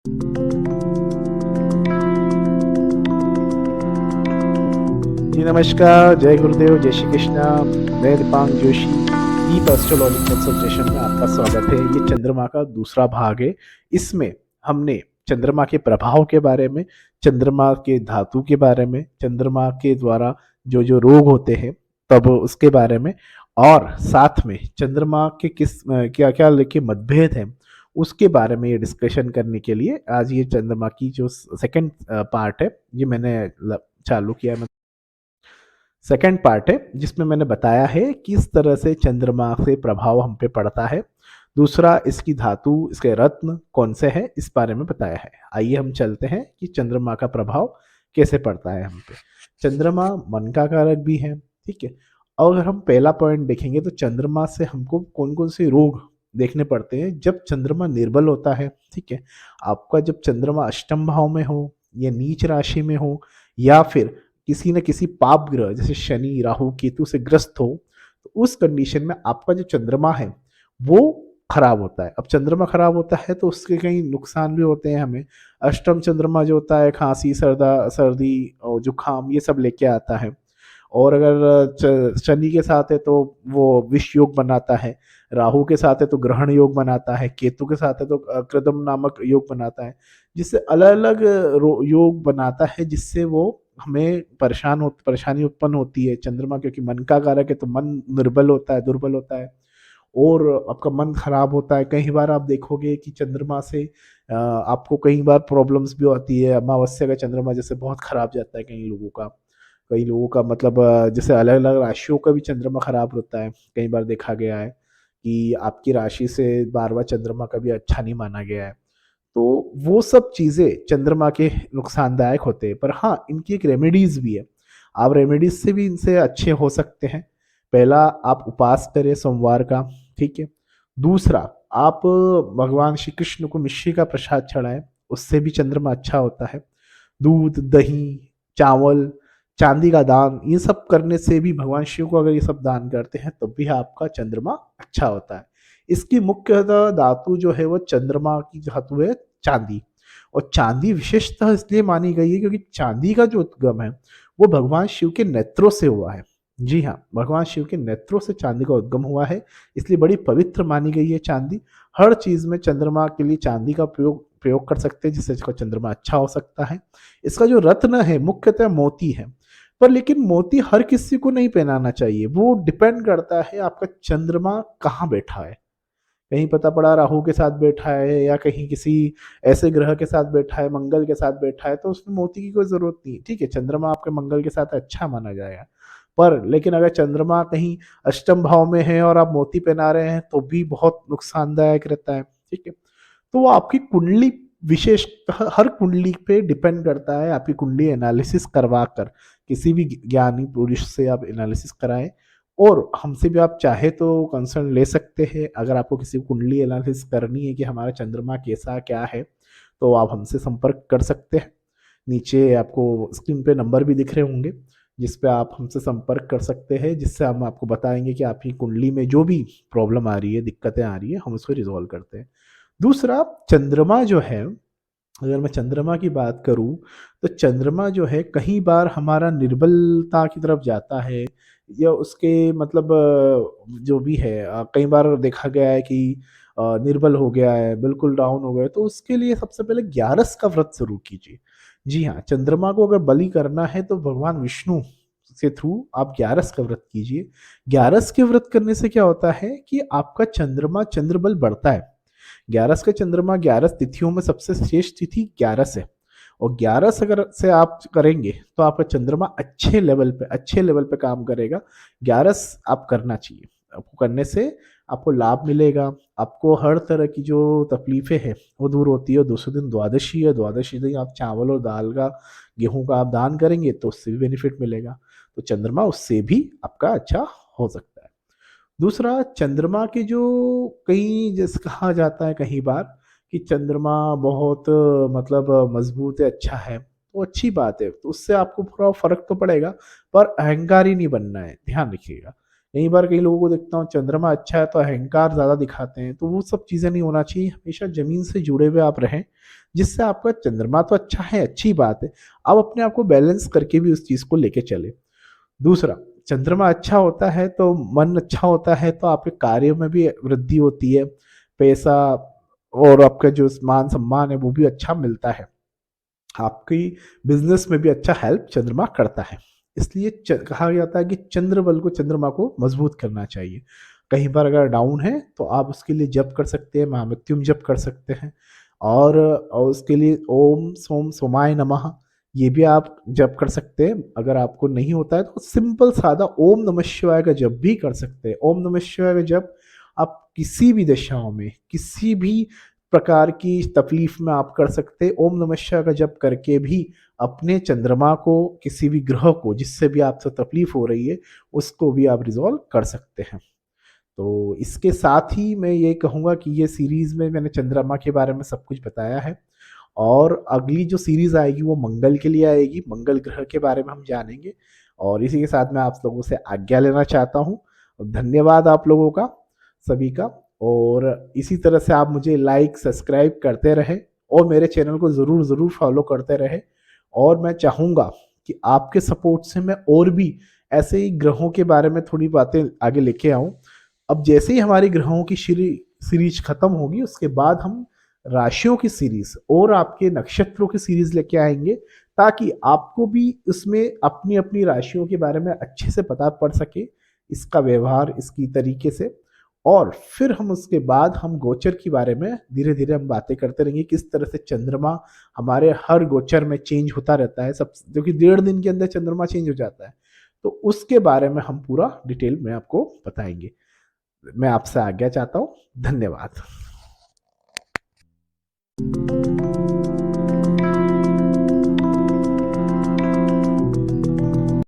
जी नमस्कार, जय गुरुदेव, जय श्री कृष्णा। मैं Deepank Joshi, deep astrological suggestion में आपका स्वागत है। ये चंद्रमा का दूसरा भाग है। इसमें हमने चंद्रमा के प्रभाव के बारे में, चंद्रमा के धातु के बारे में, चंद्रमा के द्वारा जो जो रोग होते हैं तब उसके बारे में, और साथ में चंद्रमा के किस क्या क्या लेके मतभेद हैं उसके बारे में ये डिस्कशन करने के लिए आज ये चंद्रमा की जो सेकंड पार्ट है ये मैंने चालू किया। सेकंड पार्ट है जिसमें मैंने बताया है किस तरह से चंद्रमा से प्रभाव हम पे पड़ता है। दूसरा, इसकी धातु, इसके रत्न कौन से हैं, इस बारे में बताया है। आइए हम चलते हैं कि चंद्रमा का प्रभाव कैसे पड़ता है हम पे। चंद्रमा मन का कारक भी है, ठीक है। और अगर हम पहला पॉइंट देखेंगे तो चंद्रमा से हमको कौन कौन से रोग देखने पड़ते हैं जब चंद्रमा निर्बल होता है, ठीक है। आपका जब चंद्रमा अष्टम भाव में हो या नीच राशि में हो या फिर किसी न किसी पाप ग्रह जैसे शनि, राहु, केतु से ग्रस्त हो, तो उस कंडीशन में आपका जो चंद्रमा है वो खराब होता है। अब चंद्रमा खराब होता है तो उसके कई नुकसान भी होते हैं हमें। अष्टम चंद्रमा जो होता है खांसी, सर्दी और जुकाम ये सब लेके आता है। और अगर शनि के साथ है तो वो विष योग बनाता है, राहु के साथ है तो ग्रहण योग बनाता है, केतु के साथ है तो कृदम नामक योग बनाता है, जिससे अलग अलग योग बनाता है, जिससे वो हमें परेशानी उत्पन्न होती है। चंद्रमा क्योंकि मन का कारक है तो मन निर्बल होता है, दुर्बल होता है और आपका मन खराब होता है। कई बार आप देखोगे कि चंद्रमा से आपको कई बार प्रॉब्लम्स भी होती है। अमावस्या का चंद्रमा जैसे बहुत खराब जाता है कई लोगों का मतलब जैसे अलग अलग राशियों का भी चंद्रमा खराब होता है। कई बार देखा गया है कि आपकी राशि से 12वां चंद्रमा कभी अच्छा नहीं माना गया है। तो वो सब चीजें चंद्रमा के नुकसानदायक होते हैं, पर हाँ इनकी एक रेमेडीज भी है। आप रेमेडीज से भी इनसे अच्छे हो सकते हैं। पहला, आप उपवास करें सोमवार का, ठीक है। दूसरा, आप भगवान श्री कृष्ण को मिश्री का प्रसाद चढ़ाएं, उससे भी चंद्रमा अच्छा होता है। दूध, दही, चावल, चांदी का दान, ये सब करने से भी, भगवान शिव को अगर ये सब दान करते हैं तब भी आपका चंद्रमा अच्छा होता है। इसकी मुख्यतः धातु जो है वो चंद्रमा की धातु है चांदी। और चांदी विशेषतः इसलिए मानी गई है क्योंकि चांदी का जो उद्गम है वो भगवान शिव के नेत्रों से हुआ है। जी हाँ, भगवान शिव के नेत्रों से चांदी का उद्गम हुआ है, इसलिए बड़ी पवित्र मानी गई है चांदी। हर चीज में चंद्रमा के लिए चांदी का प्रयोग प्रयोग कर सकते हैं, जिससे इसका चंद्रमा अच्छा हो सकता है। इसका जो रत्न है मुख्यतः मोती है, पर लेकिन मोती हर किसी को नहीं पहनाना चाहिए। वो डिपेंड करता है आपका चंद्रमा कहाँ बैठा है। कहीं पता पड़ा राहु के साथ बैठा है या कहीं किसी ऐसे ग्रह के साथ बैठा है, मंगल के साथ बैठा है, तो उसमें मोती की कोई जरूरत नहीं। ठीक है, चंद्रमा आपके मंगल के साथ अच्छा माना जाएगा। पर लेकिन अगर चंद्रमा कहीं अष्टम भाव में है और आप मोती पहना रहे हैं तो भी बहुत नुकसानदायक रहता है। ठीक है, तो वो आपकी कुंडली, विशेष हर कुंडली पे डिपेंड करता है। आपकी कुंडली एनालिसिस करवा कर किसी भी ज्ञानी पुरुष से आप एनालिसिस कराएं, और हमसे भी आप चाहे तो कंसर्न ले सकते हैं। अगर आपको किसी कुंडली एनालिसिस करनी है कि हमारा चंद्रमा कैसा क्या है, तो आप हमसे संपर्क कर सकते हैं। नीचे आपको स्क्रीन पे नंबर भी दिख रहे होंगे जिस पे आप हमसे संपर्क कर सकते हैं, जिससे हम आपको बताएंगे कि आपकी कुंडली में जो भी प्रॉब्लम आ रही है, दिक्कतें आ रही है, हम उसको रिजॉल्व करते हैं। दूसरा, चंद्रमा जो है, अगर मैं चंद्रमा की बात करूं तो चंद्रमा जो है कई बार हमारा निर्बलता की तरफ जाता है, या उसके मतलब जो भी है कई बार देखा गया है कि निर्बल हो गया है, बिल्कुल डाउन हो गया है, तो उसके लिए सबसे पहले ग्यारस का व्रत जरूर कीजिए। जी हाँ, चंद्रमा को अगर बलि करना है तो भगवान विष्णु के थ्रू आप ग्यारस का व्रत कीजिए। ग्यारस के व्रत करने से क्या होता है कि आपका चंद्रमा, चंद्रबल बढ़ता है। ग्यारस का चंद्रमा 11 तिथियों में सबसे श्रेष्ठ तिथि 11 है, और 11 अगर से आप करेंगे तो आपका चंद्रमा अच्छे लेवल पे काम करेगा। 11 आप करना चाहिए। आपको करने से आपको लाभ मिलेगा। आपको हर तरह की जो तकलीफें हैं वो दूर होती है। दूसरे दिन द्वादशी है, द्वादशी दिन आप चावल और दाल का, गेहूं का आप दान करेंगे तो उससे भी बेनिफिट मिलेगा। तो चंद्रमा उससे भी आपका अच्छा हो सकता है। दूसरा, चंद्रमा के जो कई जैसे कहा जाता है कई बार कि चंद्रमा बहुत मतलब मजबूत है, अच्छा है, तो अच्छी बात है, तो उससे आपको थोड़ा फर्क तो पड़ेगा, पर अहंकारी नहीं बनना है, ध्यान रखिएगा। कई बार कई लोगों को देखता हूँ चंद्रमा अच्छा है तो अहंकार ज्यादा दिखाते हैं, तो वो सब चीजें नहीं होना चाहिए। हमेशा जमीन से जुड़े हुए आप रहें, जिससे आपका चंद्रमा तो अच्छा है, अच्छी बात है, आप अपने आप को बैलेंस करके भी उस चीज़ को लेके चले। दूसरा, चंद्रमा अच्छा होता है तो मन अच्छा होता है तो आपके कार्य में भी वृद्धि होती है, पैसा और आपका जो मान सम्मान है वो भी अच्छा मिलता है, आपकी बिजनेस में भी अच्छा हेल्प चंद्रमा करता है। इसलिए कहा जाता है कि चंद्र बल को, चंद्रमा को मजबूत करना चाहिए। कहीं पर अगर डाउन है तो आप उसके लिए जप कर सकते हैं, महामृत्युम जप कर सकते हैं, और उसके लिए ओम सोम सोमाय नमः ये भी आप जप कर सकते हैं। अगर आपको नहीं होता है तो सिंपल सादा ओम नमः शिवाय का जप भी कर सकते हैं। ओम नमः शिवाय का जप आप किसी भी दशाओं में, किसी भी प्रकार की तकलीफ में आप कर सकते हैं। ओम नमः शिवाय का जप करके भी अपने चंद्रमा को, किसी भी ग्रह को जिससे भी आपसे तकलीफ हो रही है उसको भी आप रिजॉल्व कर सकते हैं। तो इसके साथ ही मैं ये कहूँगा कि ये सीरीज में मैंने चंद्रमा के बारे में सब कुछ बताया है, और अगली जो सीरीज आएगी वो मंगल के लिए आएगी, मंगल ग्रह के बारे में हम जानेंगे। और इसी के साथ मैं आप लोगों से आज्ञा लेना चाहता हूँ। धन्यवाद आप लोगों का, सभी का। और इसी तरह से आप मुझे लाइक सब्सक्राइब करते रहे और मेरे चैनल को ज़रूर ज़रूर फॉलो करते रहे। और मैं चाहूँगा कि आपके सपोर्ट से मैं और भी ऐसे ही ग्रहों के बारे में थोड़ी बातें आगे लेके आऊँ। अब जैसे ही हमारी ग्रहों की सीरीज खत्म होगी उसके बाद हम राशियों की सीरीज और आपके नक्षत्रों की सीरीज लेके आएंगे, ताकि आपको भी उसमें अपनी अपनी राशियों के बारे में अच्छे से पता पड़ सके, इसका व्यवहार इसकी तरीके से। और फिर हम उसके बाद हम गोचर के बारे में धीरे धीरे हम बातें करते रहेंगे, किस तरह से चंद्रमा हमारे हर गोचर में चेंज होता रहता है, सब जो कि 1.5 दिन के अंदर चंद्रमा चेंज हो जाता है। तो उसके बारे में हम पूरा डिटेल में आपको बताएंगे। मैं आपसे आज्ञा चाहता हूँ। धन्यवाद।